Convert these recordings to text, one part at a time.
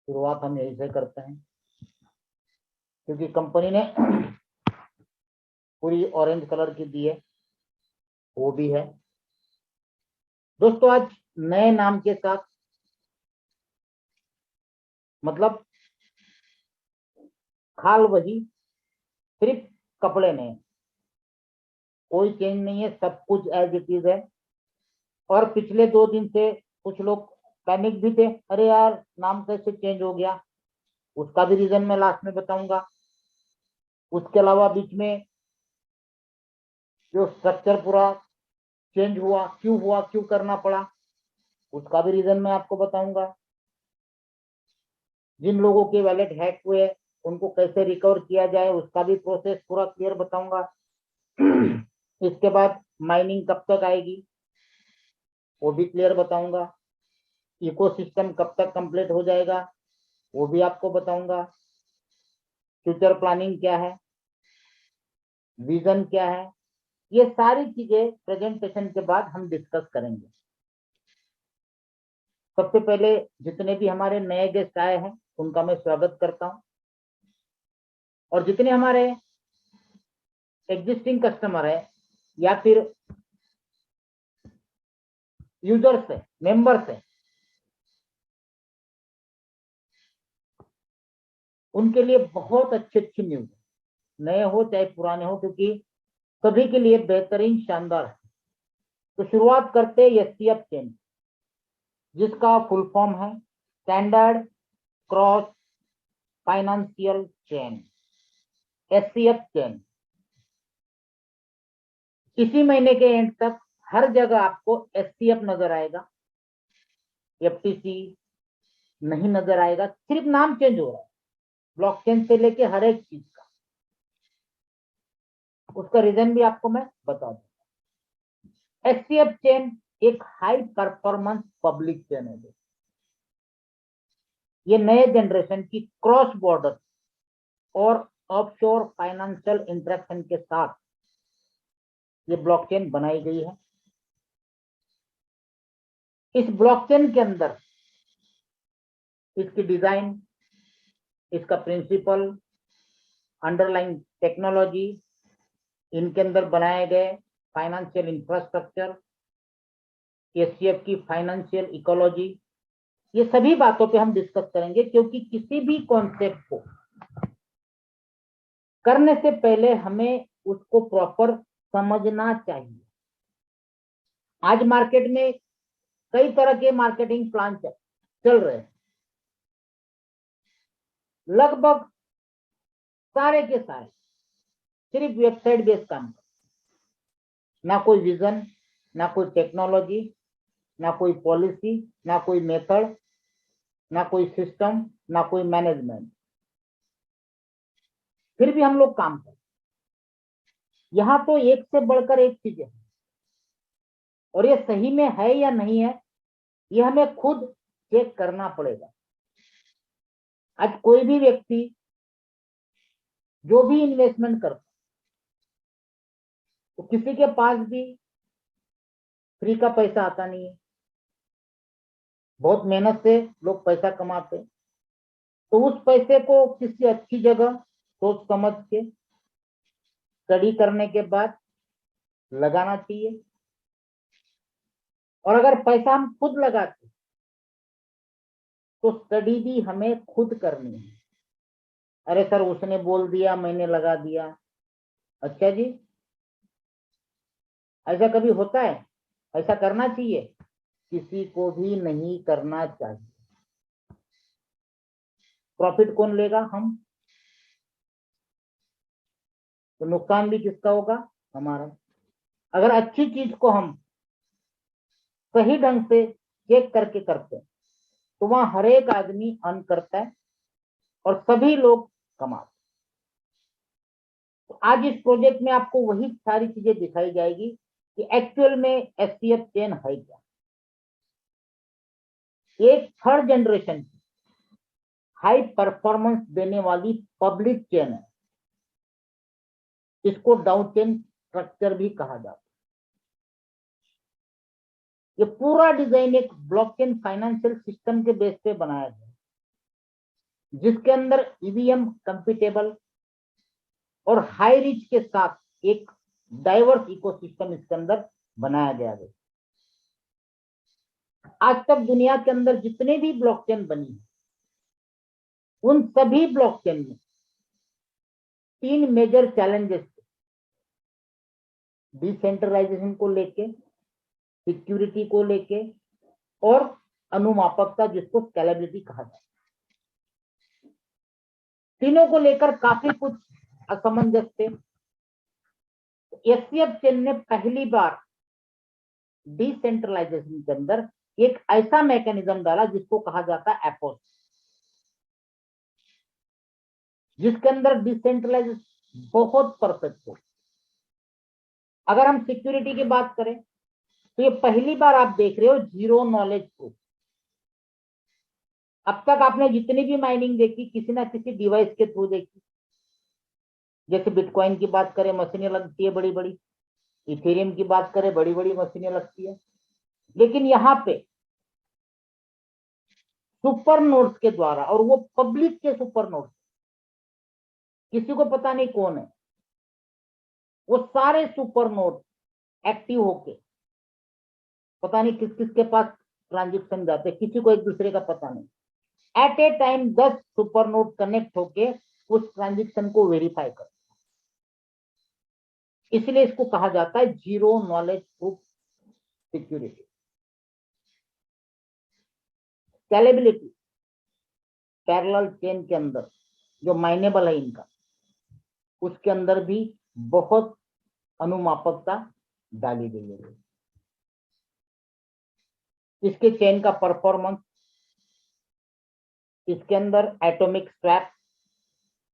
शुरुआत हम यही से करते हैं, क्योंकि कंपनी ने पूरी ऑरेंज कलर की दी है, वो भी है। दोस्तों आज नए नाम के साथ, मतलब खाल वही, सिर्फ कपड़े नए, कोई चेंज नहीं है, सब कुछ एज इट इज है। और पिछले 2 दिन से कुछ लोग पैनिक भी थे, अरे यार नाम कैसे चेंज हो गया। उसका भी रीजन मैं लास्ट में बताऊंगा। उसके अलावा बीच में जो स्ट्रक्चर पूरा चेंज हुआ, क्यों करना पड़ा, उसका भी रीजन मैं आपको बताऊंगा। जिन लोगों के वैलेट हैक हुए उनको कैसे रिकवर किया जाए, उसका भी प्रोसेस पूरा क्लियर बताऊंगा। इसके बाद माइनिंग कब तक आएगी, वो भी क्लियर बताऊंगा। इकोसिस्टम कब तक कंप्लीट हो जाएगा, वो भी आपको बताऊंगा। फ्यूचर प्लानिंग क्या है, विजन क्या है, ये सारी चीजें प्रेजेंटेशन के बाद हम डिस्कस करेंगे। सबसे पहले जितने भी हमारे नए गेस्ट आए हैं उनका मैं स्वागत करता हूं, और जितने हमारे एग्जिस्टिंग कस्टमर है या फिर यूजर्स है, मेंबर्स है, उनके लिए बहुत अच्छी अच्छी न्यूज, नए हो चाहे पुराने हो, क्योंकि सभी के लिए बेहतरीन शानदार है। तो शुरुआत करते हैं एससीएफ चेन, जिसका फुल फॉर्म है standard cross financial chain, SCF chain. इसी महीने के एंड तक हर जगह आपको एससीएफ नजर आएगा, एफटीसी नहीं नजर आएगा, सिर्फ नाम चेंज हो रहा है ब्लॉकचेन से लेके हर एक चीज का। उसका रीजन भी आपको मैं बता दूं। एससीएफ चेन एक हाई परफॉर्मेंस पब्लिक चेन है। ये नए जनरेशन की क्रॉस बॉर्डर और ऑफशोर फाइनेंशियल इंटरेक्शन के साथ ये ब्लॉकचेन बनाई गई है। इस ब्लॉकचेन के अंदर इसकी डिजाइन, इसका प्रिंसिपल, अंडरलाइन टेक्नोलॉजी, इनके अंदर बनाए गए फाइनेंशियल इंफ्रास्ट्रक्चर, एससीएफ की फाइनेंशियल इकोलॉजी, ये सभी बातों पे हम डिस्कस करेंगे, क्योंकि किसी भी कॉन्सेप्ट को करने से पहले हमें उसको प्रॉपर समझना चाहिए। आज मार्केट में कई तरह के मार्केटिंग प्लान चल रहे हैं, लगभग सारे के सारे सिर्फ वेबसाइट बेस्ड काम कर, ना कोई विजन, ना कोई टेक्नोलॉजी, ना कोई पॉलिसी, ना कोई मेथड, ना कोई सिस्टम, ना कोई मैनेजमेंट, फिर भी हम लोग काम करते। यहाँ तो एक से बढ़कर एक चीजें है, और ये सही में है या नहीं है, ये हमें खुद चेक करना पड़ेगा। आज कोई भी व्यक्ति जो भी इन्वेस्टमेंट करता, तो किसी के पास भी फ्री का पैसा आता नहीं है, बहुत मेहनत से लोग पैसा कमाते। तो उस पैसे को किसी अच्छी जगह सोच समझ के स्टडी करने के बाद लगाना चाहिए। और अगर पैसा हम खुद लगाते तो स्टडी भी हमें खुद करनी है। अरे सर उसने बोल दिया मैंने लगा दिया, अच्छा जी, ऐसा कभी होता है? ऐसा करना चाहिए? किसी को भी नहीं करना चाहिए। प्रॉफिट कौन लेगा? हम। तो नुकसान भी किसका होगा? हमारा। अगर अच्छी चीज को हम सही ढंग से चेक करके करते हैं तो वहां हर एक आदमी अर्न करता है और सभी लोग कमाते। तो आज इस प्रोजेक्ट में आपको वही सारी चीजें दिखाई जाएगी कि एक्चुअल में एससीएफ चेन है क्या। एक थर्ड जनरेशन की हाई परफॉर्मेंस देने वाली पब्लिक चेन है, इसको डाउ चेन स्ट्रक्चर भी कहा जाता है। ये पूरा डिजाइन एक ब्लॉकचेन फाइनेंशियल सिस्टम के बेस पे बनाया गया है। जिसके अंदर ईवीएम कंप्यूटेबल और हाई रिच के साथ एक डाइवर्स इकोसिस्टम इसके अंदर बनाया गया है। आज तक दुनिया के अंदर जितने भी ब्लॉकचेन बनी है, उन सभी ब्लॉकचेन में 3 मेजर चैलेंजेस, डिसेंट्रलाइजेशन को लेके, सिक्योरिटी को लेके और अनुमापकता, जिसको स्केलेबिलिटी कहा जाता है। तीनों को लेकर काफी कुछ असमंजस थे। एससीएफ चेन ने पहली बार डिसेंट्रलाइजेशन के अंदर एक ऐसा मैकेनिज्म डाला जिसको कहा जाता है एपोस, जिसके अंदर डिसेंट्रलाइजेशन बहुत परफेक्ट हो। अगर हम सिक्योरिटी की बात करें तो ये पहली बार आप देख रहे हो जीरो नॉलेज प्रूफ। अब तक आपने जितनी भी माइनिंग देखी, किसी ना किसी डिवाइस के थ्रू देखी। जैसे बिटकॉइन की बात करें, मशीनें लगती है बड़ी बड़ी, इथेरियम की बात करें, बड़ी बड़ी मशीनें लगती है। लेकिन यहाँ पे सुपर नोड्स के द्वारा, और वो पब्लिक के सुपर नोड्स, किसी को पता नहीं कौन है, वो सारे सुपर नोड एक्टिव होके पता नहीं किस किस के पास ट्रांजेक्शन जाते, किसी को एक दूसरे का पता नहीं। At a time 10 super node connect होके उस ट्रांजेक्शन को वेरीफाई कर, इसलिए इसको कहा जाता है zero knowledge proof security. Scalability, parallel chain के अंदर जो माइनेबल है इनका, उसके अंदर भी बहुत अनुमापकता डाली गई है। इसके चेन का परफॉर्मेंस, इसके अंदर एटॉमिक स्वैप,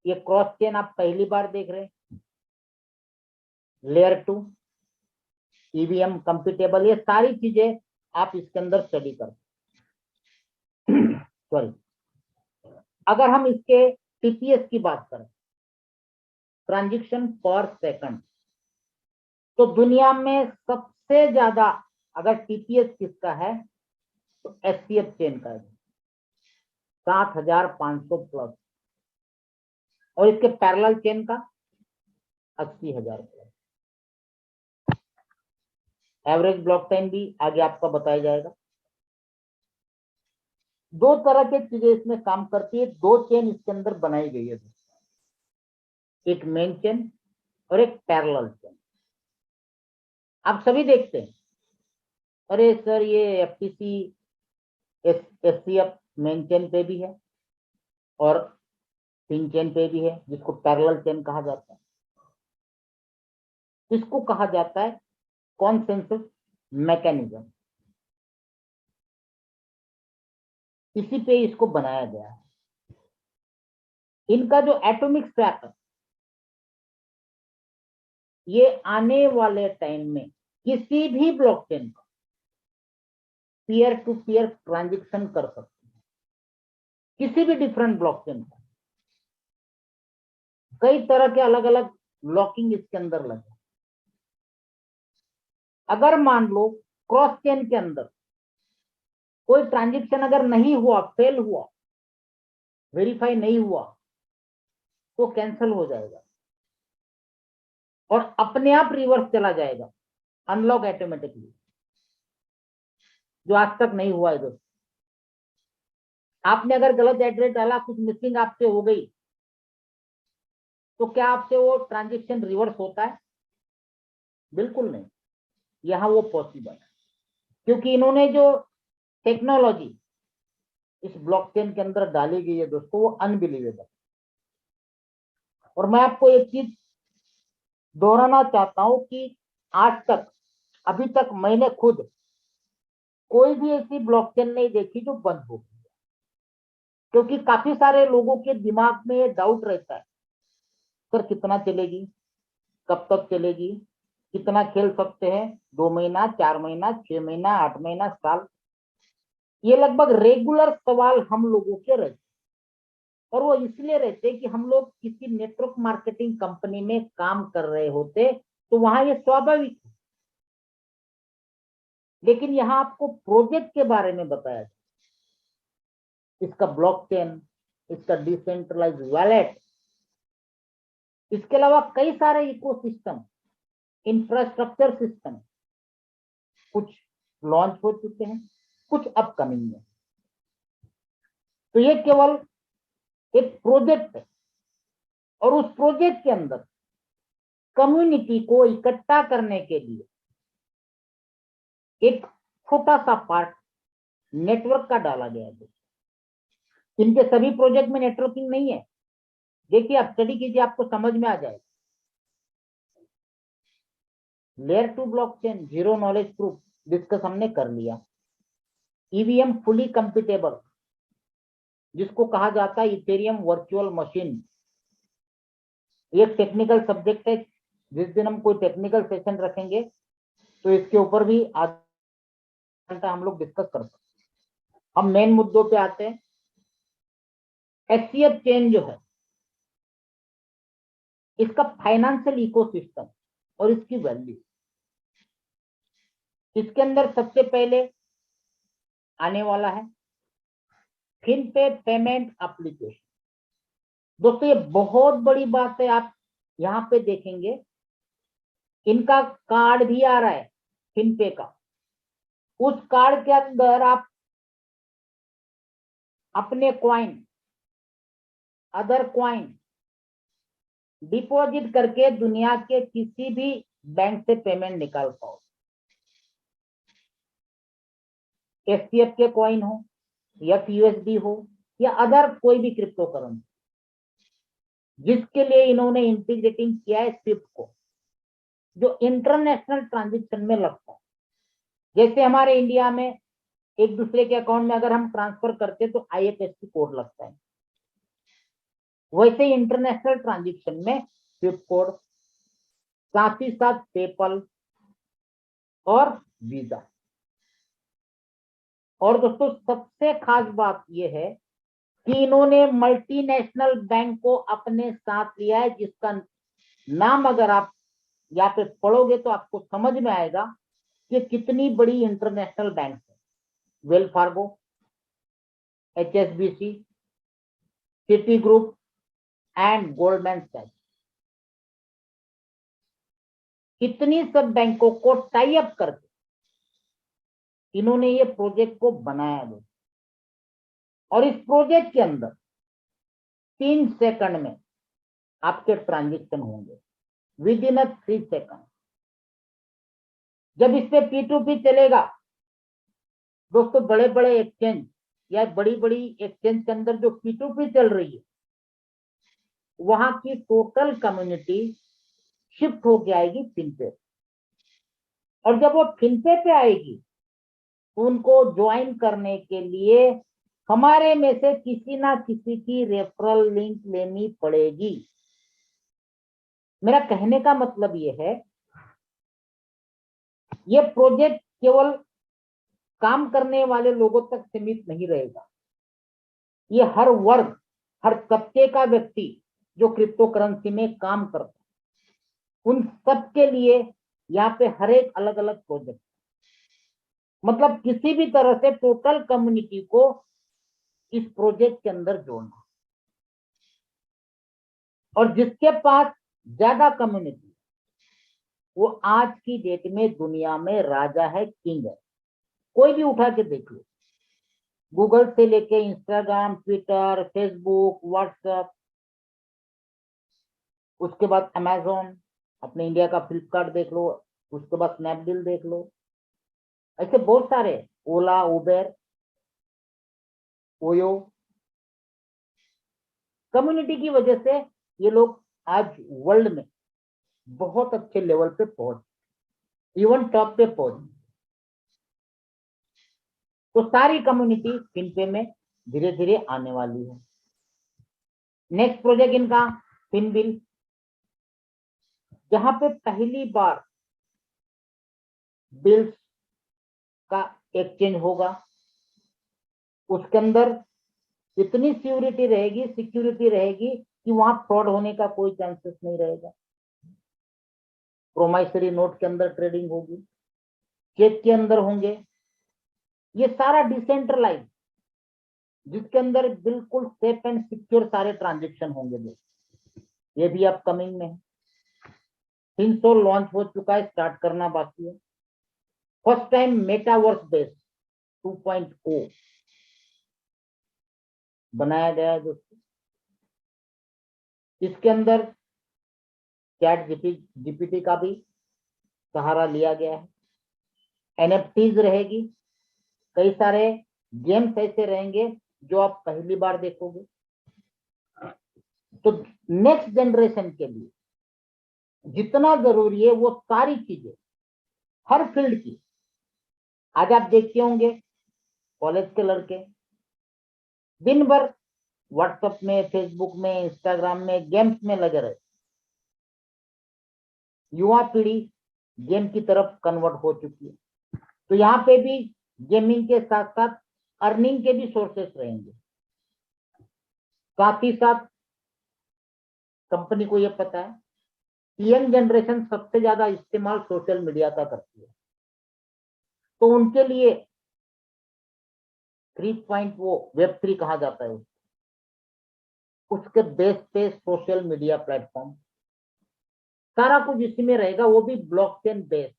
ये क्रॉस चेन आप पहली बार देख रहे हैं। लेयर 2, ईवीएम कंप्यूटेबल, ये सारी चीजें आप इसके अंदर स्टडी कर सॉरी अगर हम इसके टीपीएस की बात करें, ट्रांजैक्शन पर सेकंड, तो दुनिया में सबसे ज्यादा अगर टीपीएस किसका है तो एससीएफ चेन का है, 7,500 प्लस, और इसके पैरेलल चेन का 80,000 प्लस। एवरेज ब्लॉक टाइम भी आगे आपका बताया जाएगा। 2 तरह के चीजें इसमें काम करती है, 2 चेन इसके अंदर बनाई गई है, एक मेन चेन और एक पैरेलल चेन। आप सभी देखते हैं, अरे सर ये एफटीसी एससीएफ मेन चेन पे भी है और पिन चेन पे भी है, जिसको पैरेलल चेन कहा जाता है। इसको कहा जाता है कॉन्सेंसस मैकेनिज्म, इसी पे इसको बनाया गया है। इनका जो एटॉमिक स्वैप है, ये आने वाले टाइम में किसी भी ब्लॉकचेन का पीयर टू पीयर ट्रांजैक्शन कर सकते हैं, किसी भी डिफरेंट ब्लॉकचेन का। कई तरह के अलग अलग लॉकिंग इसके अंदर लगे। अगर मान लो क्रॉस चेन के अंदर कोई ट्रांजैक्शन अगर नहीं हुआ, फेल हुआ, वेरीफाई नहीं हुआ, तो कैंसिल हो जाएगा और अपने आप रिवर्स चला जाएगा, अनलॉक ऑटोमेटिकली, जो आज तक नहीं हुआ है दोस्तों। आपने अगर गलत एड्रेस डाला, कुछ मिसिंग आपसे हो गई, तो क्या आपसे वो ट्रांजैक्शन रिवर्स होता है? बिल्कुल नहीं। यहां वो पॉसिबल है क्योंकि इन्होंने जो टेक्नोलॉजी इस ब्लॉकचेन के अंदर डाली गई है दोस्तों, वो अनबिलीवेबल। और मैं आपको एक चीज दोहराना चाहता हूं कि आज तक, अभी तक मैंने खुद कोई भी ऐसी ब्लॉकचेन नहीं देखी जो बंद हो गई, क्योंकि काफी सारे लोगों के दिमाग में ये डाउट रहता है, सर कितना चलेगी, कब तक चलेगी, कितना खेल सकते हैं, 2 महीना, 4 महीना, 6 महीना, 8 महीना, साल। ये लगभग रेगुलर सवाल हम लोगों के रहते, और वो इसलिए रहते कि हम लोग किसी नेटवर्क मार्केटिंग कंपनी में काम कर रहे होते, तो वहां ये स्वाभाविक है। लेकिन यहाँ आपको प्रोजेक्ट के बारे में बताया जाए, इसका ब्लॉकचेन, इसका डिसेंट्रलाइज वॉलेट, इसके अलावा कई सारे इकोसिस्टम, इंफ्रास्ट्रक्चर सिस्टम, कुछ लॉन्च हो चुके हैं, कुछ अपकमिंग है। तो ये केवल एक प्रोजेक्ट है और उस प्रोजेक्ट के अंदर कम्युनिटी को इकट्ठा करने के लिए एक छोटा सा पार्ट नेटवर्क का डाला गया है। इनके सभी प्रोजेक्ट में नेटवर्किंग नहीं है, देखिए आप स्टडी कीजिए, आपको समझ में आ जाएगा। Layer 2 blockchain, zero knowledge proof discuss हमने कर लिया। ईवीएम फुली कंप्यूटेबल, जिसको कहा जाता है इथेरियम वर्चुअल मशीन, ये टेक्निकल सब्जेक्ट है। जिस दिन हम कोई टेक्निकल सेशन रखेंगे तो इसके ऊपर भी आधा घंटा हम लोग डिस्कस कर सकते हैं। हम मेन मुद्दों पे आते हैं। एचसीएफ चेन जो है, इसका फाइनेंशियल इकोसिस्टम और इसकी वैल्यू, इसके अंदर सबसे पहले आने वाला है फिनपे पेमेंट एप्लीकेशन। दोस्तों ये बहुत बड़ी बात है, आप यहां पे देखेंगे इनका कार्ड भी आ रहा है फिनपे का। उस कार्ड के अंदर आप अपने कॉइन, अदर कॉइन डिपॉजिट करके दुनिया के किसी भी बैंक से पेमेंट निकाल पाओ। एसपीएफ के कॉइन हो या यूएसडी हो या अदर कोई भी क्रिप्टो करेंसी, जिसके लिए इन्होंने इंटीग्रेटिंग किया है स्विफ्ट को, जो इंटरनेशनल ट्रांजैक्शन में लगता है। जैसे हमारे इंडिया में एक दूसरे के अकाउंट में अगर हम ट्रांसफर करते तो आईएफएससी कोड लगता है, वैसे इंटरनेशनल ट्रांजैक्शन में स्विफ्ट कोड, साथ ही साथ पेपल और वीजा। और दोस्तों सबसे खास बात यह है कि इन्होंने मल्टीनेशनल बैंक को अपने साथ लिया है, जिसका नाम अगर आप यहाँ पे पढ़ोगे तो आपको समझ में आएगा कि कितनी बड़ी इंटरनेशनल बैंक है। Wells Fargo, HSBC, Citigroup and Goldman सैक्स, इतनी सब बैंकों को टाई अप करके इन्होंने ये प्रोजेक्ट को बनाया है। और इस प्रोजेक्ट के अंदर 3 सेकंड में आपके ट्रांजेक्शन होंगे, विद इन 3 सेकंड। जब इस पे P2P चलेगा दोस्तों, बड़े बड़े एक्सचेंज या बड़ी बड़ी एक्सचेंज के अंदर जो P2P चल रही है, वहां की टोटल कम्युनिटी शिफ्ट होके आएगी फिनपे। और जब वो फिनपे पे आएगी तो उनको ज्वाइन करने के लिए हमारे में से किसी ना किसी की रेफरल लिंक लेनी पड़ेगी। मेरा कहने का मतलब ये है, ये प्रोजेक्ट केवल काम करने वाले लोगों तक सीमित नहीं रहेगा। ये हर वर्ग, हर तबके का व्यक्ति जो क्रिप्टो करेंसी में काम करता है, उन सबके लिए यहाँ पे हर एक अलग अलग प्रोजेक्ट, मतलब किसी भी तरह से टोटल कम्युनिटी को इस प्रोजेक्ट के अंदर जोड़ना। और जिसके पास ज्यादा कम्युनिटी, वो आज की डेट में दुनिया में राजा है, किंग है। कोई भी उठा के देख लो, गूगल से लेके इंस्टाग्राम, ट्विटर, फेसबुक, व्हाट्सएप, उसके बाद अमेजोन, अपने इंडिया का फ्लिपकार्ट देख लो, उसके बाद स्नैपडील देख लो, ऐसे बहुत सारे, ओला, उबेर, ओयो। कम्युनिटी की वजह से ये लोग आज वर्ल्ड में बहुत अच्छे लेवल पे पहुंच, इवन टॉप पे पहुंच। तो सारी कम्युनिटी फिनपे में धीरे धीरे आने वाली है। नेक्स्ट प्रोजेक्ट इनका फिनबिल, जहां पे पहली बार बिल्स का एक्सचेंज होगा। उसके अंदर इतनी सिक्योरिटी रहेगी कि वहां फ्रॉड होने का कोई चांसेस नहीं रहेगा। प्रोमाइसरी नोट के अंदर ट्रेडिंग होगी, चेक के अंदर होंगे, ये सारा डिसेंट्रलाइज जिसके अंदर बिल्कुल सेफ एंड सिक्योर सारे ट्रांजेक्शन होंगे दोस्तों। ये भी अपकमिंग में है। फिनसोल लॉन्च हो चुका है, स्टार्ट करना बाकी है। फर्स्ट टाइम मेटावर्स बेस्ड 2.0 बनाया गया है दोस्तों। इसके अंदर चैट जीपीटी का भी सहारा लिया गया है। एनएफटीज रहेगी, कई सारे गेम्स ऐसे रहेंगे जो आप पहली बार देखोगे। तो नेक्स्ट जनरेशन के लिए जितना जरूरी है वो सारी चीजें हर फील्ड की, आज आप देखते होंगे कॉलेज के लड़के दिन भर व्हाट्सएप में, फेसबुक में, इंस्टाग्राम में, गेम्स में लगे रहे। युवा पीढ़ी गेम की तरफ कन्वर्ट हो चुकी है। तो यहाँ पे भी गेमिंग के साथ साथ अर्निंग के भी सोर्सेस रहेंगे। साथ ही साथ कंपनी को यह पता है कि यंग जनरेशन सबसे ज्यादा इस्तेमाल सोशल मीडिया का करती है, तो उनके लिए 3.0 Web3 कहा जाता है उसके बेस पे सोशल मीडिया प्लेटफॉर्म सारा कुछ इसी में रहेगा, वो भी ब्लॉकचेन बेस्ड।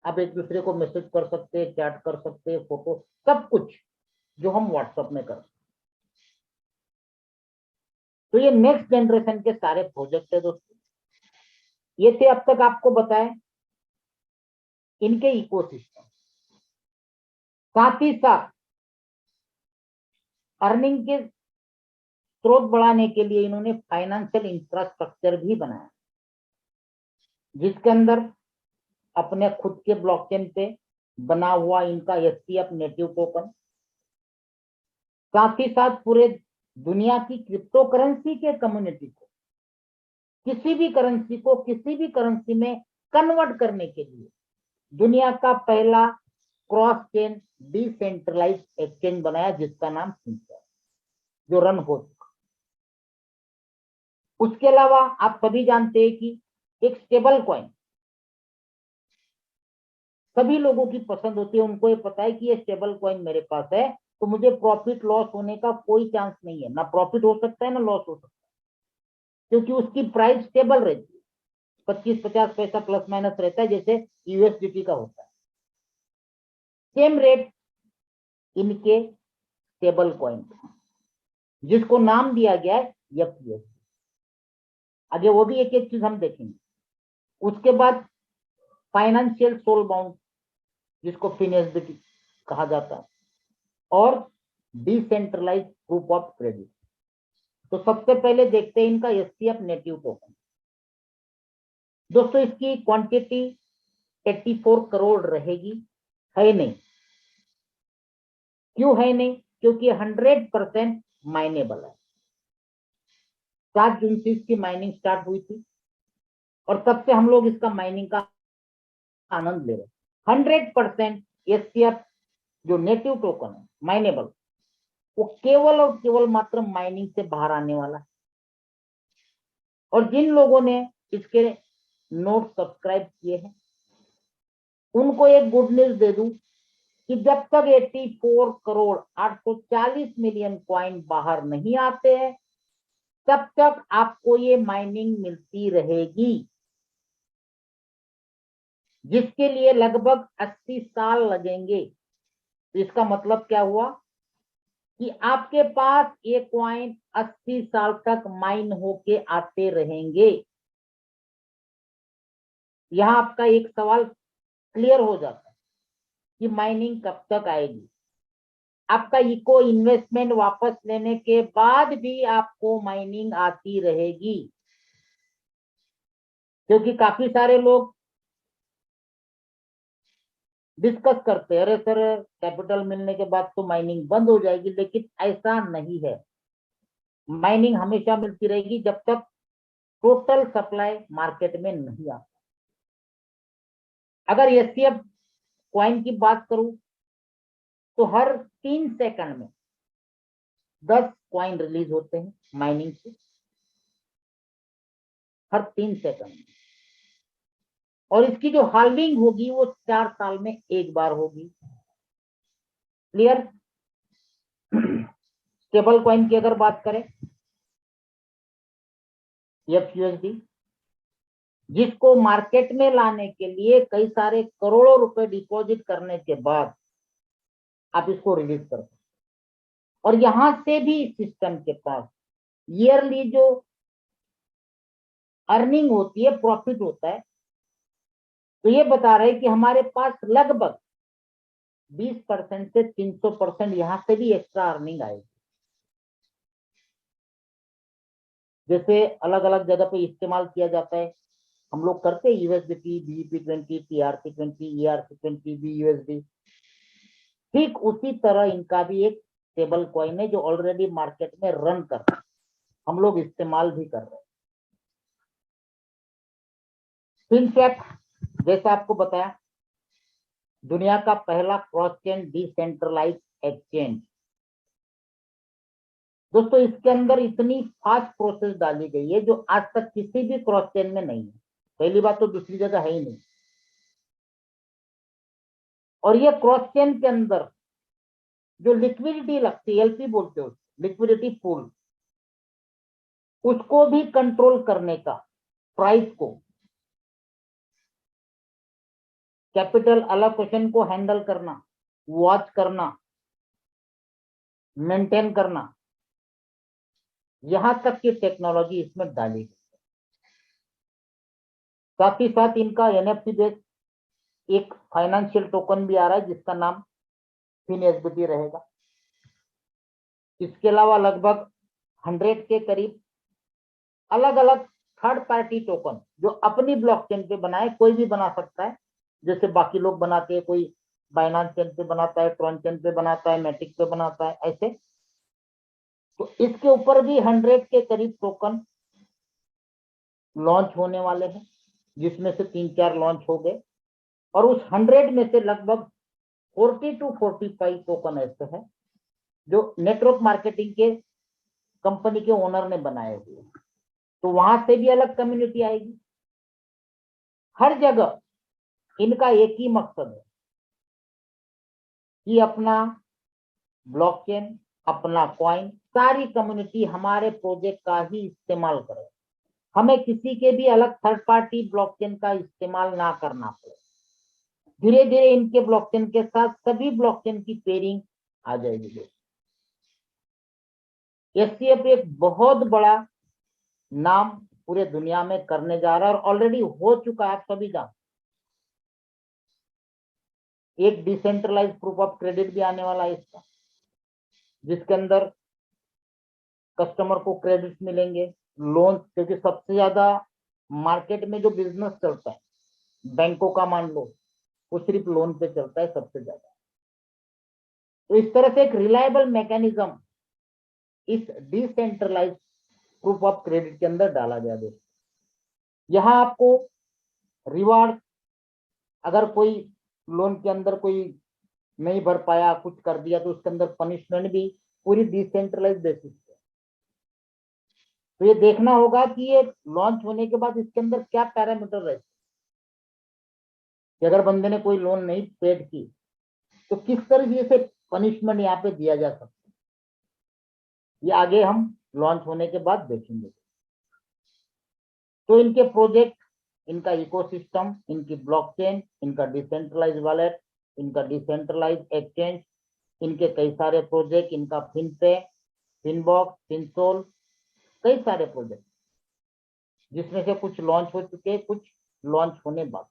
आप एक दूसरे को मैसेज कर सकते हैं, चैट कर सकते हैं, फोटो, सब कुछ जो हम व्हाट्सएप में करते हैं। तो ये नेक्स्ट जनरेशन के सारे प्रोजेक्ट है दोस्तों। ये थे अब तक आपको बताए इनके इकोसिस्टम। साथ ही साथ अर्निंग के स्रोत बढ़ाने के लिए इन्होंने फाइनेंशियल इंफ्रास्ट्रक्चर भी बनाया, जिसके अंदर अपने खुद के ब्लॉकचेन पे बना हुआ इनका STF नेटिव टोकन, साथ ही साथ पूरे दुनिया की क्रिप्टो करेंसी के कम्युनिटी को किसी भी करेंसी को किसी भी करेंसी में कन्वर्ट करने के लिए दुनिया का पहला क्रॉस चेन डिसेंट्रलाइज्ड एक्सचेंज बनाया, जिसका नाम सिंचर, जो रन हो चुका। उसके अलावा आप सभी जानते हैं कि एक स्टेबल कॉइन सभी लोगों की पसंद होती है। उनको ये पता है कि ये स्टेबल कॉइन मेरे पास है तो मुझे प्रॉफिट लॉस होने का कोई चांस नहीं है, ना प्रॉफिट हो सकता है ना लॉस हो सकता है, क्योंकि उसकी प्राइस स्टेबल रहती है, 25-50 पैसा प्लस माइनस रहता है, जैसे USDT का होता है। सेम रेट इनके स्टेबल कॉइन, जिसको नाम दिया गया है FUSD। आगे वो भी एक एक चीज हम देखेंगे। उसके बाद फाइनेंशियल सोल बाउंड, जिसको FinSBT कहा जाता है, और डिसेंट्रलाइज्ड प्रूफ ऑफ क्रेडिट। तो सबसे पहले देखते हैं इनका STF नेटिव टोकन। दोस्तों इसकी क्वांटिटी 84 करोड़ रहेगी, है नहीं। क्यों है नहीं? क्योंकि 100% माइनेबल है। 7 जून से इसकी माइनिंग स्टार्ट हुई थी और तब से हम लोग इसका माइनिंग का आनंद ले रहे हैं। 100% STF जो नेटिव टोकन है माइनेबल, वो केवल और केवल मात्र माइनिंग से बाहर आने वाला है। और जिन लोगों ने इसके नोट सब्सक्राइब किए हैं उनको एक गुड न्यूज दे दूं कि जब तक 84 करोड़ 840 मिलियन कॉइन बाहर नहीं आते हैं तब तक आपको ये माइनिंग मिलती रहेगी, जिसके लिए लगभग 80 साल लगेंगे। इसका मतलब क्या हुआ कि आपके पास ये कॉइन 80 साल तक माइन होके आते रहेंगे। यहां आपका एक सवाल क्लियर हो जाता है कि माइनिंग कब तक आएगी। आपका इको इन्वेस्टमेंट वापस लेने के बाद भी आपको माइनिंग आती रहेगी, क्योंकि काफी सारे लोग डिस्कस करते हैं, अरे सर कैपिटल मिलने के बाद तो माइनिंग बंद हो जाएगी, लेकिन ऐसा नहीं है। माइनिंग हमेशा मिलती रहेगी जब तक टोटल सप्लाई मार्केट में नहीं आता। अगर STF कॉइन की बात करूं तो हर 3 सेकंड में 10 कॉइन रिलीज होते हैं माइनिंग से, हर 3 सेकंड में। और इसकी जो हाल्विंग होगी वो 4 साल में एक बार होगी। क्लियर? स्टेबल कॉइन की अगर बात करें, FUSD, जिसको मार्केट में लाने के लिए कई सारे करोड़ों रुपए डिपॉजिट करने के बाद आप इसको रिलीज करते हैं, और यहां से भी सिस्टम के पास ईयरली जो अर्निंग होती है, प्रॉफिट होता है, तो ये बता रहे कि हमारे पास लगभग 20% से 300% यहां से भी एक्स्ट्रा अर्निंग आएगी। जैसे अलग अलग जगह पे इस्तेमाल किया जाता है, हम लोग करते हैं USDT, BEP20, TRC20, ERC20, BUSD, ठीक उसी तरह इनका भी एक स्टेबल कॉइन है जो ऑलरेडी मार्केट में रन कर रहा है, हम लोग इस्तेमाल भी कर रहे हैं। फिनसैप, जैसा आपको बताया, दुनिया का पहला क्रॉस चेन डिसेंट्रलाइज एक्सचेंज। दोस्तों, इसके अंदर इतनी फास्ट प्रोसेस डाली गई है जो आज तक किसी भी क्रॉस चेन में नहीं है। पहली बात तो दूसरी जगह है ही नहीं। और ये क्रॉस चेन के अंदर जो लिक्विडिटी लगती है, LP बोलते हो, लिक्विडिटी पूल, उसको भी कंट्रोल करने का, प्राइस को, कैपिटल अलोकेशन को हैंडल करना, वॉच करना, मेंटेन करना, यहां तक की टेक्नोलॉजी इसमें डाली गई। साथ ही साथ इनका NFT बेस्ड एक फाइनेंशियल टोकन भी आ रहा है जिसका नाम FinSBT रहेगा। इसके अलावा लगभग 100 के करीब अलग अलग थर्ड पार्टी टोकन जो अपनी ब्लॉकचेन पे बनाए, कोई भी बना सकता है, जैसे बाकी लोग बनाते हैं, कोई बाइनांस चेन पे बनाता है, ट्रॉन चेन पे बनाता है, मैटिक पे बनाता है, ऐसे। तो इसके ऊपर भी 100 के करीब टोकन लॉन्च होने वाले हैं, जिसमें से 3-4 लॉन्च हो गए, और उस 100 में से लगभग 40 to 45 टोकन ऐसे हैं जो नेटवर्क मार्केटिंग के कंपनी के ओनर ने बनाए हुए। तो वहां से भी अलग कम्युनिटी आएगी। हर जगह इनका एक ही मकसद है कि अपना ब्लॉकचेन, अपना कॉइन, सारी कम्युनिटी हमारे प्रोजेक्ट का ही इस्तेमाल करे, हमें किसी के भी अलग थर्ड पार्टी ब्लॉकचेन का इस्तेमाल ना करना पड़े। धीरे धीरे इनके ब्लॉकचेन के साथ सभी ब्लॉकचेन की पेयरिंग आ जाएगी। SCF एक बहुत बड़ा नाम पूरे दुनिया में करने जा रहा है, और ऑलरेडी हो चुका है, आप सभी जानते। एक डिसेंट्रलाइज प्रूफ ऑफ क्रेडिट भी आने वाला है इसका, जिसके अंदर कस्टमर को क्रेडिट मिलेंगे, लोन, क्योंकि सबसे ज्यादा मार्केट में जो बिजनेस चलता है बैंकों का, मान लो, वो सिर्फ लोन पे चलता है सबसे ज्यादा। तो इस तरह से एक रिलायबल मैकेनिज्म इस डिसेंट्रलाइज प्रूफ ऑफ क्रेडिट के अंदर डाला गया। दोस्तों, यहां आपको रिवार्ड, अगर कोई लोन के अंदर कोई नहीं भर पाया, कुछ कर दिया, तो उसके अंदर पनिशमेंट भी पूरी डिसेंट्रलाइज बेसिस पे। तो ये देखना होगा कि ये लॉन्च होने के बाद इसके अंदर क्या पैरामीटर रहते, कि अगर बंदे ने कोई लोन नहीं पेड की तो किस तरीके से पनिशमेंट यहाँ पे दिया जा सकता है, ये आगे हम लॉन्च होने के बाद देखेंगे। तो इनके प्रोजेक्ट, इनका इकोसिस्टम, इनकी ब्लॉकचेन, इनका डिसेंट्रलाइज वॉलेट, इनका डिसेंट्रलाइज एक्सचेंज, इनके कई सारे प्रोजेक्ट, इनका फिनपे, फिनबॉक्स, फिनसोल, कई सारे प्रोजेक्ट, जिसमें से कुछ लॉन्च हो चुके, कुछ लॉन्च होने बाद।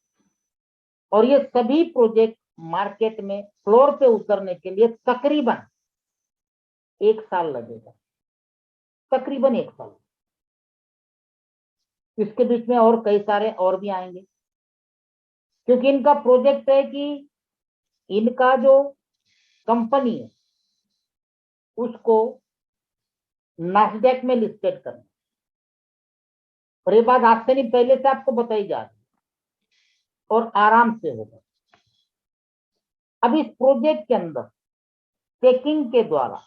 और ये सभी प्रोजेक्ट मार्केट में फ्लोर पे उतरने के लिए तकरीबन 1 साल लगेगा, तकरीबन 1 साल। इसके बीच में और कई सारे और भी आएंगे, क्योंकि इनका प्रोजेक्ट है कि इनका जो कंपनी है उसको नैस्डैक में लिस्टेड करना। और ये बात आज से नहीं, पहले से आपको बताई जा रही है, और आराम से होगा। अब इस प्रोजेक्ट के अंदर स्टेकिंग के द्वारा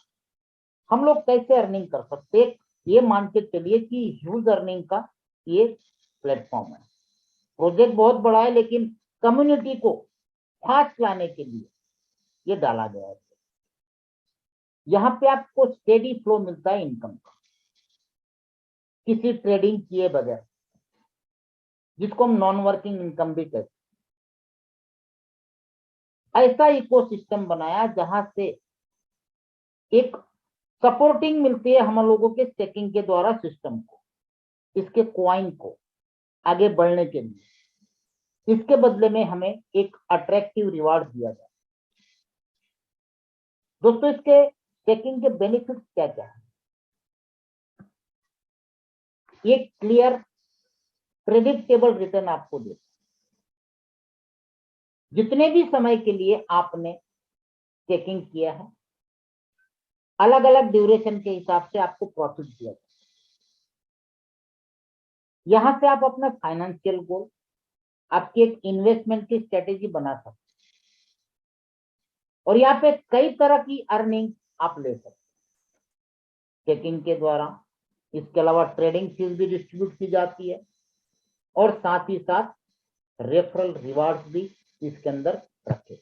हम लोग कैसे अर्निंग कर सकते हैं, ये मान के चलिए कि ह्यूज अर्निंग का ये प्लेटफॉर्म है। प्रोजेक्ट बहुत बड़ा है, लेकिन कम्युनिटी को फास्ट लाने के लिए ये डाला गया है। यहाँ पे आपको स्टेडी फ्लो मिलता है इनकम का, किसी ट्रेडिंग किए बगैर, जिसको हम नॉन वर्किंग इनकम भी कहते हैं। ऐसा इकोसिस्टम बनाया जहां से एक सपोर्टिंग मिलती है हम लोगों के स्टेकिंग के द्वारा सिस्टम को, इसके कॉइन को आगे बढ़ने के लिए। इसके बदले में हमें एक अट्रैक्टिव रिवार्ड दिया जाए। दोस्तों, इसके स्टेकिंग के बेनिफिट्स क्या क्या है? ये क्लियर प्रेडिक्टेबल रिटर्न आपको देता है। जितने भी समय के लिए आपने स्टेकिंग किया है, अलग अलग ड्यूरेशन के हिसाब से आपको प्रॉफिट दिया जाता है। यहां से आप अपना फाइनेंशियल गोल, आपकी एक इन्वेस्टमेंट की स्ट्रेटेजी बना सकते हैं, और यहाँ पे कई तरह की अर्निंग आप ले सकते हैं स्टेकिंग के द्वारा। इसके अलावा ट्रेडिंग फीस भी डिस्ट्रीब्यूट की जाती है, और साथ ही साथ रेफरल रिवार्ड्स भी इसके अंदर रखे।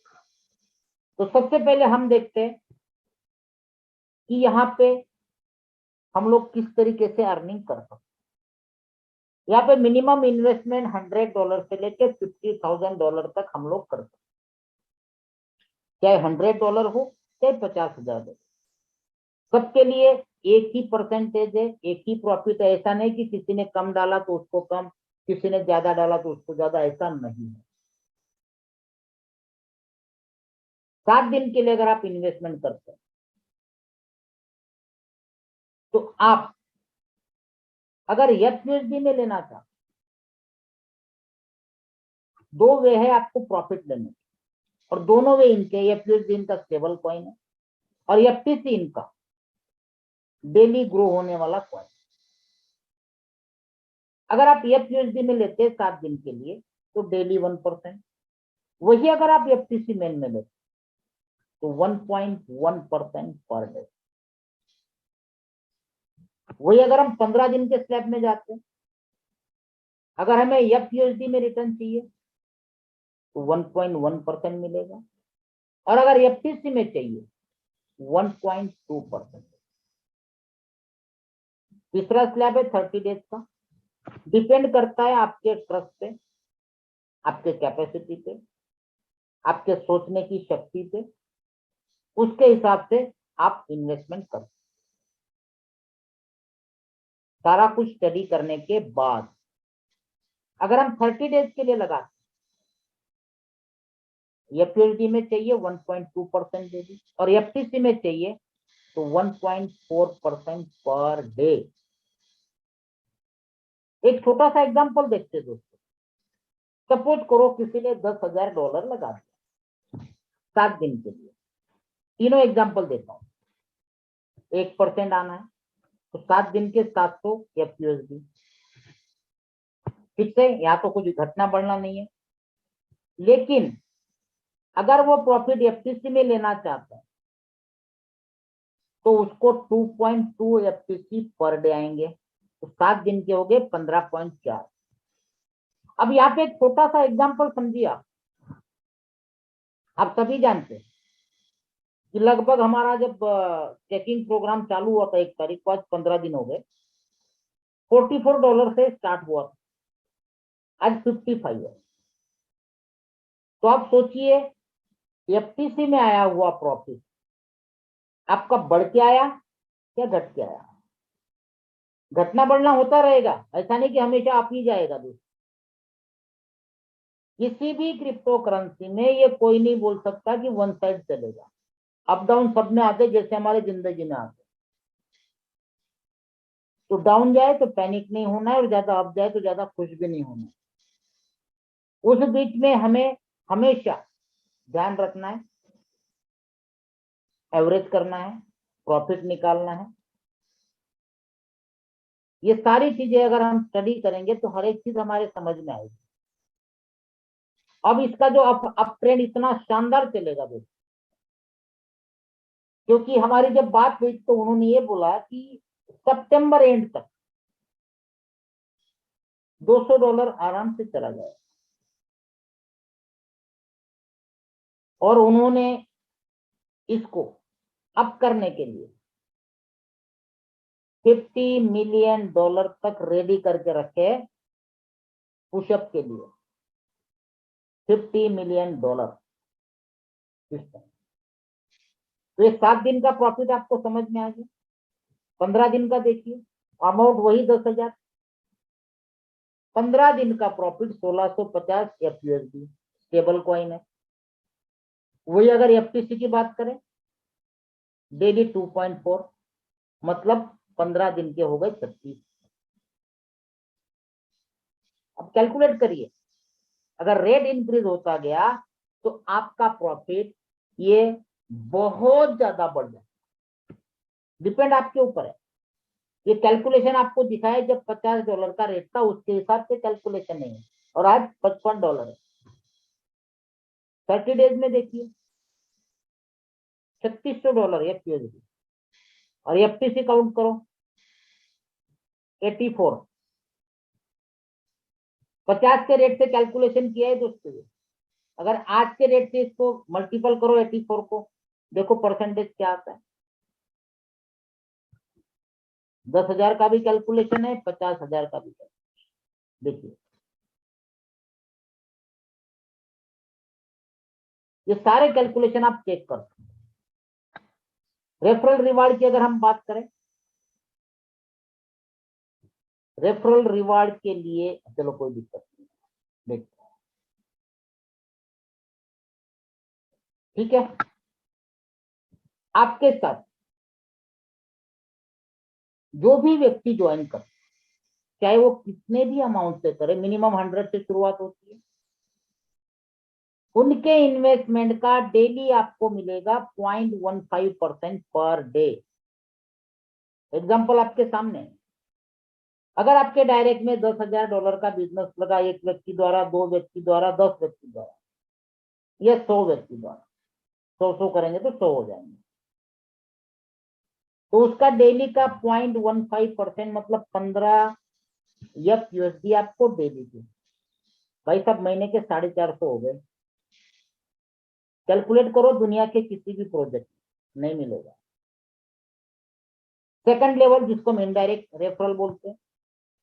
तो सबसे पहले हम देखते हैं कि यहाँ पे हम लोग किस तरीके से अर्निंग कर सकते हैं। यहाँ पे मिनिमम इन्वेस्टमेंट $100 से लेकर $50,000 तक हम लोग कर सकते हैं, चाहे $100 हो चाहे 50,000 हो। सबके लिए एक ही परसेंटेज है, एक ही प्रॉफिट है। ऐसा नहीं कि किसी ने कम डाला तो उसको कम, किसी ने ज्यादा डाला तो उसको ज्यादा, ऐसा नहीं है। 7 दिन के लिए अगर आप इन्वेस्टमेंट करते हैं तो आप अगर एफयूएसडी में लेना चाहते, दो वे है आपको प्रॉफिट लेने के, और दोनों वे इनके, एफयूएसडी इनका स्टेबल कॉइन है और एफटीसी इनका डेली ग्रो होने वाला कॉइन। अगर आप एफयूएसडी में लेते हैं 7 दिन के लिए तो डेली 1%, वही अगर आप एफटीसी में लेते तो 1.1% पर डे। वही अगर हम 15 दिन के स्लैब में जाते हैं, अगर हमें एफयूएसडी में रिटर्न चाहिए तो 1.1% मिलेगा, और अगर एफटीसी में चाहिए 1.2%। तीसरा स्लैब है 30 डेज का। डिपेंड करता है आपके ट्रस्ट पे, आपके कैपेसिटी पे, आपके सोचने की शक्ति पे, उसके हिसाब से आप इन्वेस्टमेंट कर। सारा कुछ स्टडी करने के बाद अगर हम 30 डेज के लिए लगाते, एफयूएसडी में चाहिए 1.2% दे दी, और एफटीसी में चाहिए तो 1.4% पर डे। एक छोटा सा एग्जांपल देखते हैं दोस्तों। सपोज करो किसी ने $10,000 लगा दिया 7 दिन के लिए। तीनों एग्जांपल देता हूं। 1% आना है तो 7 दिन के 700 एफयूएसडी। ठीक है, यहाँ तो कुछ घटना बढ़ना नहीं है। लेकिन अगर वो प्रॉफिट एफटीसी में लेना चाहता है तो उसको 2.2 एफटीसी पर डे आएंगे, तो 7 दिन के हो गए 15.4। अब यहाँ पे एक छोटा सा एग्जांपल समझिए। आप सभी जानते हैं कि लगभग हमारा जब चेकिंग प्रोग्राम चालू हुआ था 1 तारीख को, आज 15 दिन हो गए, $44 से स्टार्ट हुआ था, आज 55 है। तो आप सोचिए एफटीसी में आया हुआ प्रॉफिट आपका बढ़ के आया या घट के आया? घटना बढ़ना होता रहेगा, ऐसा नहीं कि हमेशा आप ही जाएगा। दोस्तों, किसी भी क्रिप्टो करेंसी में ये कोई नहीं बोल सकता कि वन साइड चलेगा। अप डाउन सब में आते, जैसे हमारे जिंदगी में आते। तो डाउन जाए तो पैनिक नहीं होना है, और ज्यादा अप जाए तो ज्यादा खुश भी नहीं होना है। उस बीच में हमें हमेशा ध्यान रखना है, एवरेज करना है, प्रॉफिट निकालना है। ये सारी चीजें अगर हम स्टडी करेंगे तो हर एक चीज हमारे समझ में आएगी। अब इसका जो अप ट्रेंड इतना शानदार चलेगा दोस्तों, क्योंकि हमारी जब बात हुई तो उन्होंने ये बोला कि सितंबर एंड तक $200 आराम से चला जाएगा। और उन्होंने इसको अब करने के लिए $50 मिलियन तक रेडी करके रखे पुशअप के लिए। $50 मिलियन तो ये 7 दिन का प्रॉफिट आपको समझ में आ गया। 15 दिन का देखिए, अमाउंट वही 10,000। 15 दिन का प्रॉफिट 1650 FUSD स्टेबल कॉइन है। वही अगर FTC की बात करें, डेली 2.4, मतलब 15 दिन के हो गए 36। अब कैलकुलेट करिए, अगर रेट इंक्रीज होता गया तो आपका प्रॉफिट ये बहुत ज्यादा बढ़ जाए। डिपेंड आपके ऊपर है। ये कैलकुलेशन आपको दिखाए जब $50 का रेट था, उसके हिसाब से कैलकुलेशन नहीं है, और आज $55 है। 30 डेज में देखिए $3600 FUSD, और FTC काउंट करो 84। 50 के रेट से कैलकुलेशन किया है दोस्तों। अगर आज के रेट से इसको मल्टीपल करो 84 को, देखो परसेंटेज क्या आता है। 10,000 का भी कैलकुलेशन है, 50,000 का भी कैलकुलेशन। देखिए ये सारे कैलकुलेशन आप चेक कर सकते हैं। रेफरल रिवार्ड की अगर हम बात करें, रेफरल रिवार्ड के लिए चलो कोई दिक्कत नहीं, देखते ठीक है। आपके साथ जो भी व्यक्ति ज्वाइन कर, चाहे वो कितने भी अमाउंट से करे, मिनिमम 100 से शुरुआत होती है, उनके इन्वेस्टमेंट का डेली आपको मिलेगा 0.15% पर डे। एग्जांपल आपके सामने है। अगर आपके डायरेक्ट में $10,000 का बिजनेस लगा, एक व्यक्ति द्वारा, 2 व्यक्ति द्वारा, 10 व्यक्ति द्वारा, या 100 व्यक्ति द्वारा, 100 करेंगे तो 100 हो जाएंगे, तो उसका डेली का 0.15% मतलब 15 FUSD आपको डेली की। भाई साहब महीने के 450 हो गए। कैलकुलेट करो, दुनिया के किसी भी प्रोजेक्ट नहीं मिलेगा। सेकंड लेवल जिसको हम इनडायरेक्ट रेफरल बोलते हैं,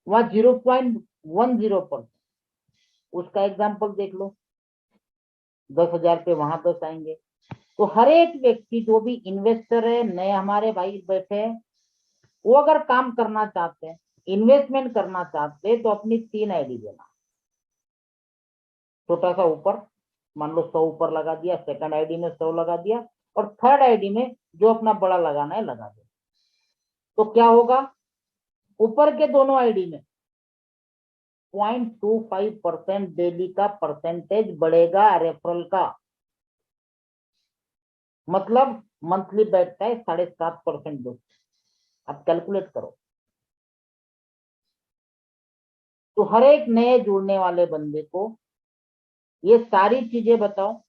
वहां 0.10%, उसका एग्जाम्पल देख लो। 10,000 पे वहां 10 आएंगे। तो हर एक व्यक्ति जो भी इन्वेस्टर है, नए हमारे भाई बैठे हैं, वो अगर काम करना चाहते हैं, इन्वेस्टमेंट करना चाहते हैं, तो अपनी 3 आईडी देना। छोटा सा ऊपर मान लो 100 ऊपर लगा दिया, सेकंड आईडी में 100 लगा दिया, और थर्ड आईडी में जो अपना बड़ा लगाना है लगा दिया। तो क्या होगा, ऊपर के दोनों आईडी में 0.25% डेली का परसेंटेज बढ़ेगा रेफरल का। मतलब मंथली बैठता है 7.5% दो। अब कैलकुलेट करो। तो हर एक नए जुड़ने वाले बंदे को ये सारी चीजें बताओ।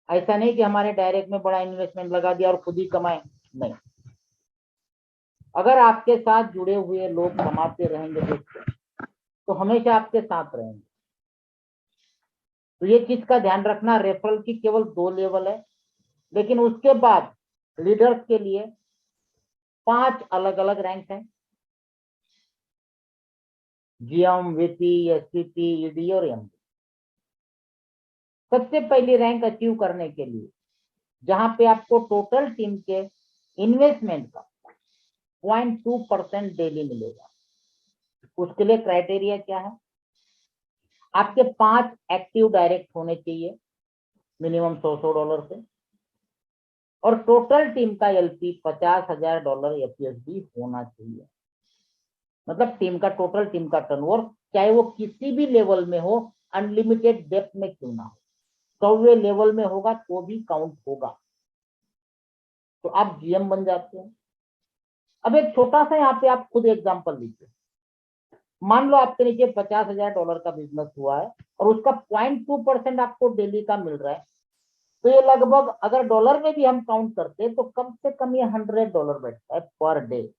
ऐसा नहीं कि हमारे डायरेक्ट में बड़ा इन्वेस्टमेंट लगा दिया और खुद ही कमाए, नहीं। अगर आपके साथ जुड़े हुए लोग कमाते रहेंगे दोस्तों, तो हमेशा आपके साथ रहेंगे। तो ये चीज का ध्यान रखना, रेफरल की केवल 2 लेवल है, लेकिन उसके बाद लीडर्स के लिए 5 अलग अलग रैंक है। GM, VP, SVP, ED और MD। सबसे पहली रैंक अचीव करने के लिए, जहां पे आपको टोटल टीम के इन्वेस्टमेंट का 0.2% डेली मिलेगा, उसके लिए क्राइटेरिया क्या है, आपके 5 एक्टिव डायरेक्ट होने चाहिए, मिनिमम $100 से, और टोटल टीम का LP $50,000 FUSD होना चाहिए। मतलब टीम का टोटल टीम का टर्नओवर, चाहे वो किसी भी लेवल में हो, अनलिमिटेड डेप्थ में क्यों ना हो, 100वें लेवल में होगा तो भी काउंट होगा। तो आप GM बन जाते हैं। अब एक छोटा सा यहाँ पे आप खुद एग्जांपल लीजिए। मान लो आपके नीचे $50,000 का बिजनेस हुआ है, और उसका 0.2% आपको डेली का मिल रहा है, तो ये लगभग, अगर डॉलर में भी हम काउंट करते हैं, तो कम से कम ये $100 बैठता है पर डे,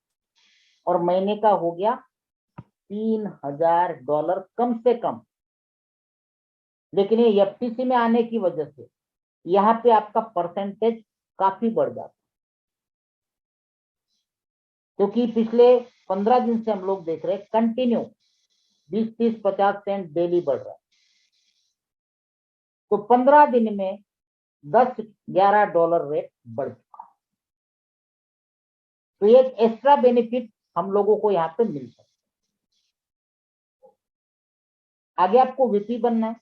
और महीने का हो गया $3,000 कम से कम। लेकिन ये FTC में आने की वजह से यहाँ पे आपका परसेंटेज काफी बढ़ जाता, क्योंकि पिछले 15 दिन से हम लोग देख रहे हैं कंटिन्यू 20, 30, 50 सेंट डेली बढ़ रहा है। तो 15 दिन में 10, 11 डॉलर रेट बढ़ चुका है। तो एक एक्स्ट्रा बेनिफिट हम लोगों को यहाँ पे मिल सकता है। आगे आपको वीपी बनना है,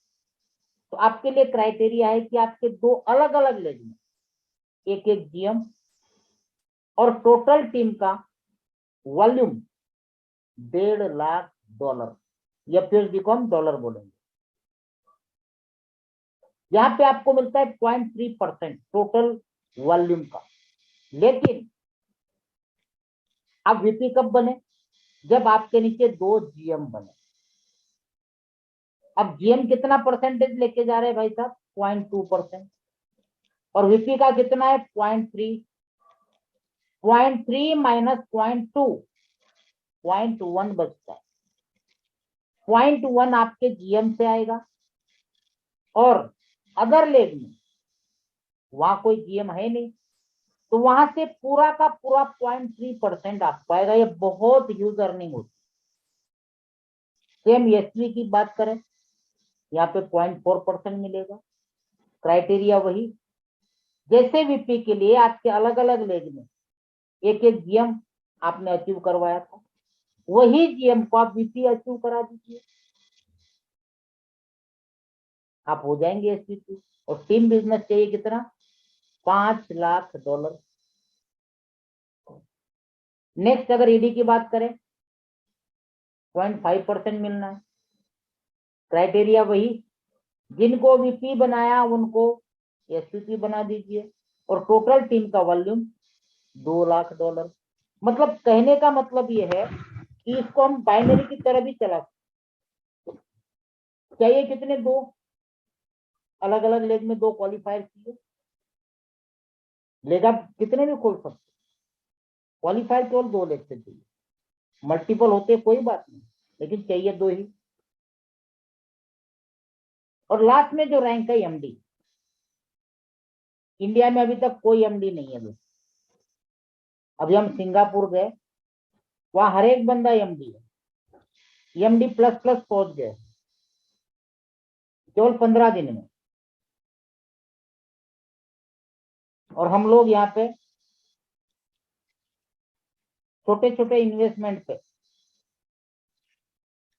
तो आपके लिए क्राइटेरिया है कि आपके 2 अलग अलग लेग में एक एक जीएम और टोटल टीम का वॉल्यूम $1.5 लाख, या फिर को हम डॉलर बोलेंगे। यहाँ पे आपको मिलता है 0.3% टोटल वॉल्यूम का। लेकिन आप वीपी कब बने? जब आपके नीचे 2 जीएम बने। अब जीएम कितना परसेंटेज लेके जा रहे हैं भाई साहब? 0.2%। और वीपी का कितना है? 0.3। 0.3 माइनस 0.2, 0.1 बचता है। 0.1 आपके जीएम से आएगा, और अदर लेग में वहां कोई जीएम है नहीं, तो वहां से पूरा का पूरा 0.3% आपको आएगा। ये बहुत ह्यूज अर्निंग होती है। सेम एसवी की बात करें, यहाँ पे 0.4% मिलेगा। क्राइटेरिया वही, जैसे वीपी के लिए आपके अलग अलग लेग में एक एक जीएम आपने अचीव करवाया था, वही जीएम को आप वीपी अचीव करा दीजिए, आप हो जाएंगे एसवीपी। और टीम बिजनेस चाहिए कितना? $5 लाख। नेक्स्ट अगर ईडी की बात करें, 0.5% मिलना है। क्राइटेरिया वही, जिनको वीपी बनाया उनको एसवीपी बना दीजिए, और टोटल टीम का वॉल्यूम $2 लाख। मतलब कहने का मतलब ये है कि इसको हम बाइनरी की तरह भी चला सकते। चाहिए कितने? 2 अलग अलग लेग में 2 क्वालिफायर चाहिए। लेग आप कितने भी खोल सकते, क्वालिफायर केवल 2 लेग से चाहिए। मल्टीपल होते कोई बात नहीं, लेकिन चाहिए 2 ही। और लास्ट में जो रैंक है एमडी, इंडिया में अभी तक कोई एमडी नहीं है दोस्तों। अभी हम सिंगापुर गए, वहां हर एक बंदा एमडी है, एमडी प्लस प्लस पहुंच गए केवल 15 दिन में। और हम लोग यहाँ पे छोटे छोटे इन्वेस्टमेंट पे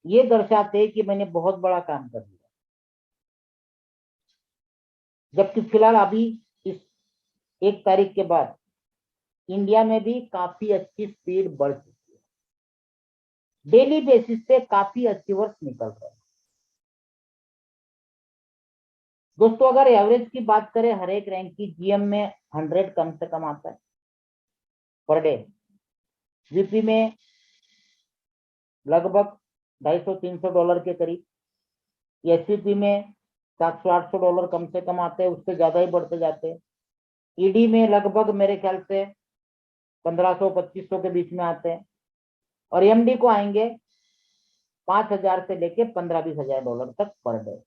ये दर्शाते हैं कि मैंने बहुत बड़ा काम कर दिया, जबकि फिलहाल अभी इस 1 तारीख के बाद इंडिया में भी काफी अच्छी स्पीड बढ़ चुकी है। डेली बेसिस पे काफी अचीवर्स निकल रहे हैं दोस्तों। अगर एवरेज की बात करें, हर एक रैंक की जीएम में 100 कम से कम आता है पर डे। वीपी में लगभग $250-300 के करीब। एसवीपी में $700-800 कम से कम आते हैं, उससे ज्यादा ही बढ़ते जाते हैं। ईडी में लगभग मेरे ख्याल से 1500-2500 के बीच में आते हैं। और एमडी को आएंगे 5,000 से लेके $15,000-20,000 तक पर डे।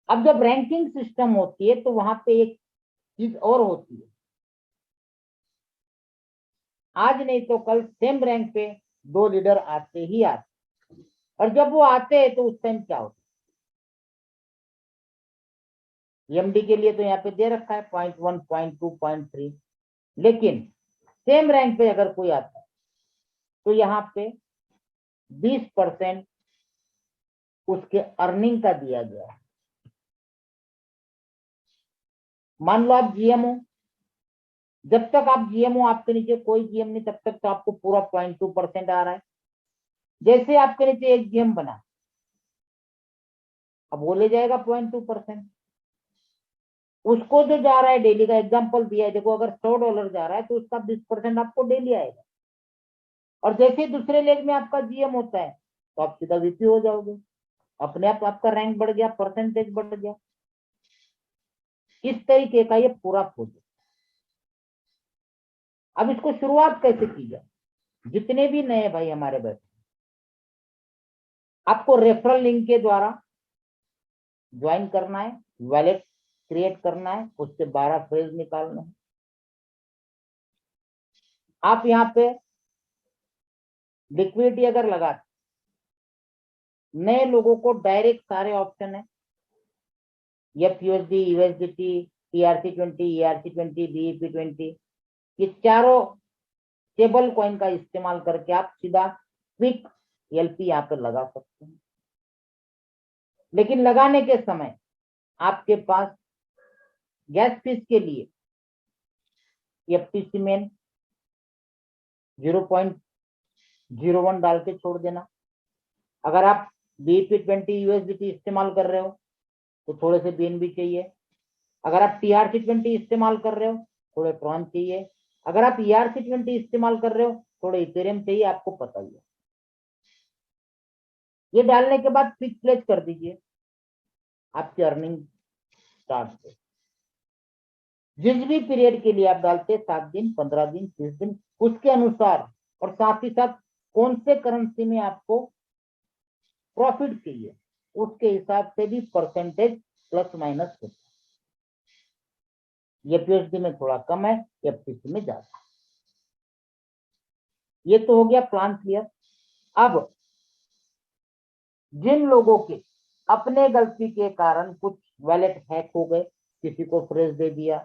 अब जब रैंकिंग सिस्टम होती है तो वहां पे एक चीज और होती है, आज नहीं तो कल सेम रैंक पे 2 लीडर आते ही आते। और जब वो आते हैं तो उस टाइम क्या होता है? एमडी के लिए तो यहाँ पे दे रखा है 0.1, 0.2, 0.3। लेकिन सेम रैंक पे अगर कोई आता है तो यहाँ पे 20% उसके अर्निंग का दिया गया है। मान लो आप जीएम हो, जब तक आप जीएम हो आपके नीचे कोई जीएम नहीं, तब तक तो आपको पूरा 0.2% आ रहा है। जैसे आपके नीचे एक जीएम बना, अब वो ले जाएगा 0.2%। उसको जो जा रहा है डेली का एग्जांपल दिया है, देखो अगर $100 जा रहा है तो उसका 20% आपको डेली आएगा। और जैसे दूसरे लेग में आपका जीएम होता है तो आप सीधा वीपी हो जाओगे, अपने आप आपका रैंक बढ़ गया, परसेंटेज बढ़ गया। इस तरीके का ये पूरा प्रोजेक्ट। अब इसको शुरुआत कैसे की जाए? जितने भी नए भाई हमारे बैठे, आपको रेफरल लिंक के द्वारा ज्वाइन करना है। वैलेट क्रिएट करना है, उससे 12 फ्रेज निकालना है। आप यहाँ पे लिक्विडिटी अगर लगाते, नए लोगों को डायरेक्ट सारे ऑप्शन है, एफयूएसडी, यूएसडीटी, TRC20, ERC20, BEP20, ये चारों स्टेबल कॉइन का इस्तेमाल करके आप सीधा क्विक एलपी यहाँ पे लगा सकते हैं। लेकिन लगाने के समय आपके पास गैस फीस के लिए एफटीसी मेन 0.01 डाल के छोड़ देना। अगर आप BEP20 USDT इस्तेमाल कर रहे हो तो थोड़े से BNB चाहिए। अगर आप TRC20 इस्तेमाल कर रहे हो थोड़े ट्रॉन चाहिए। अगर आप ERC20 इस्तेमाल कर रहे हो थोड़े इथेरियम चाहिए, आपको पता ही है। ये डालने के बाद फिक्स प्लेस कर दीजिए, आपकी अर्निंग स्टार्ट हो। जिस भी पीरियड के लिए आप डालते, 7 दिन, 15 दिन, 30 दिन, उसके अनुसार, और साथ ही साथ कौन से करेंसी में आपको प्रॉफिट चाहिए उसके हिसाब से भी परसेंटेज प्लस माइनस होता है। एफयूएसडी में थोड़ा कम है, एफटीसी में ज्यादा है। ये तो हो गया प्लान क्लियर। अब जिन लोगों के अपने गलती के कारण कुछ वॉलेट हैक हो गए, किसी को फ्रेश दे दिया,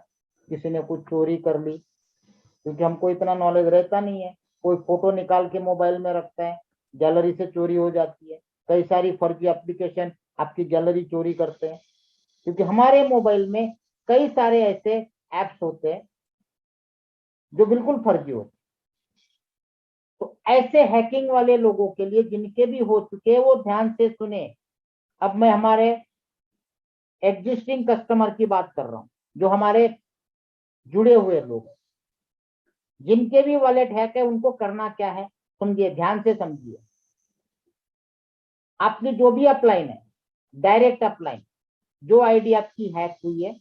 किसी ने कुछ चोरी कर ली, क्योंकि हमको इतना नॉलेज रहता नहीं है, कोई फोटो निकाल के मोबाइल में रखता है, गैलरी से चोरी हो जाती है। कई सारी फर्जी एप्लीकेशन आपकी गैलरी चोरी करते हैं, क्योंकि हमारे मोबाइल में कई सारे ऐसे एप्स होते हैं जो बिल्कुल फर्जी होते हैं। तो ऐसे हैकिंग वाले लोगों के लिए, जिनके भी हो चुके हैं, वो ध्यान से सुने। अब मैं हमारे एग्जिस्टिंग कस्टमर की बात कर रहा हूं, जो हमारे जुड़े हुए लोग, जिनके भी वॉलेट हैक है, उनको करना क्या है समझिए, ध्यान से समझिए। आपकी जो भी अपलाइन है, डायरेक्ट अपलाइन, जो आईडी आपकी हैक हुई है,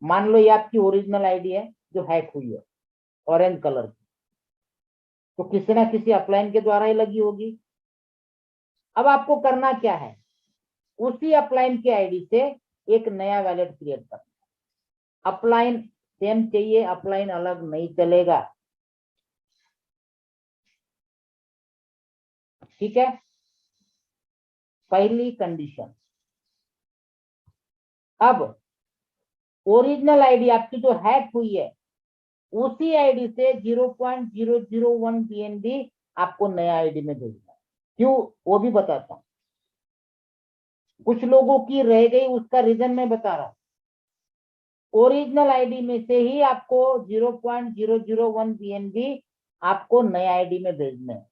मान लो ये आपकी ओरिजिनल आईडी है जो हैक हुई है, ऑरेंज कलर की, तो किसी ना किसी अपलाइन के द्वारा ही लगी होगी। अब आपको करना क्या है, उसी अपलाइन की आईडी से एक नया वैलेट क्रिएट करना। अपलाइन सेम चाहिए, अपलाइन अलग नहीं चलेगा, ठीक है। पहली कंडीशन। अब ओरिजिनल आईडी आपकी जो हैक हुई है, उसी आईडी से 0.001 BNB आपको नया आईडी में भेजना है। क्यों, वो भी बताता हूं। कुछ लोगों की रह गई, उसका रीजन मैं बता रहा हूं। ओरिजिनल आईडी में से ही आपको 0.001 BNB आपको नया आईडी में भेजना है,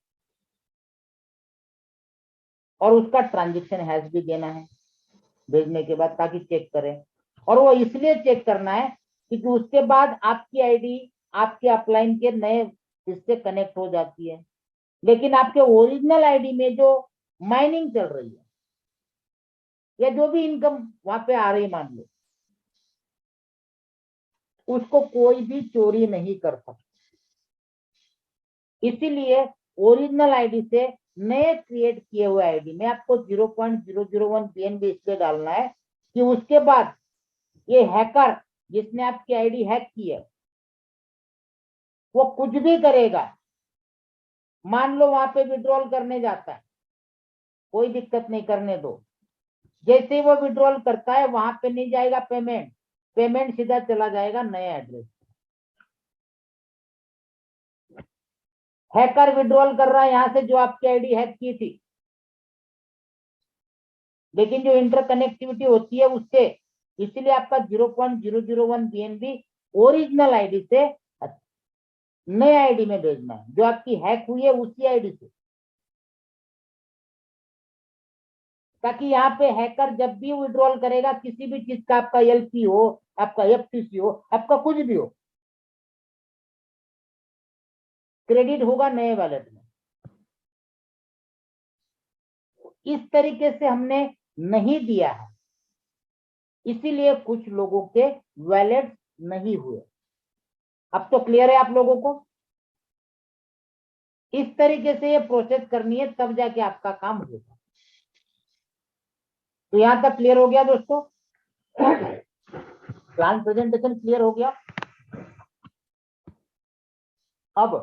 और उसका ट्रांजेक्शन हैश भी देना है भेजने के बाद, ताकि चेक करें। और वो इसलिए चेक करना है क्योंकि उसके बाद आपकी आईडी आपके अपलाइन के नए इससे कनेक्ट हो जाती है। लेकिन आपके ओरिजिनल आईडी में जो माइनिंग चल रही है, या जो भी इनकम वहां पे आ रही, मान लो, उसको कोई भी चोरी नहीं कर सकता। इसीलिए ओरिजिनल आईडी से नए क्रिएट किए हुए आईडी में आपको 0.001 BNB इसलिए डालना है कि उसके बाद ये हैकर जिसने आपकी आईडी हैक की है, वो कुछ भी करेगा, मान लो वहां पे विड्रॉल करने जाता है, कोई दिक्कत नहीं, करने दो। जैसे ही वो विड्रॉल करता है, वहां पे नहीं जाएगा पेमेंट, पेमेंट सीधा चला जाएगा नए एड्रेस। हैकर विड्रॉल कर रहा है यहां से जो आपकी आईडी हैक की थी, लेकिन जो इंटरकनेक्टिविटी होती है उससे, इसलिए आपका 0.001 BNB ओरिजिनल आईडी से नए आईडी में भेजना है, जो आपकी हैक हुई है उसी आईडी से, ताकि यहाँ पे हैकर जब भी विड्रॉल करेगा किसी भी चीज का, आपका एलपी हो, आपका एफटीसी हो, आपका कुछ भी हो, क्रेडिट होगा नए वॉलेट में। इस तरीके से हमने नहीं दिया है, इसीलिए कुछ लोगों के वॉलेट नहीं हुए। अब तो क्लियर है आप लोगों को। इस तरीके से ये प्रोसेस करनी है, तब जाके आपका काम होगा। तो यहां तक क्लियर हो गया दोस्तों। प्लान प्रेजेंटेशन क्लियर हो गया। अब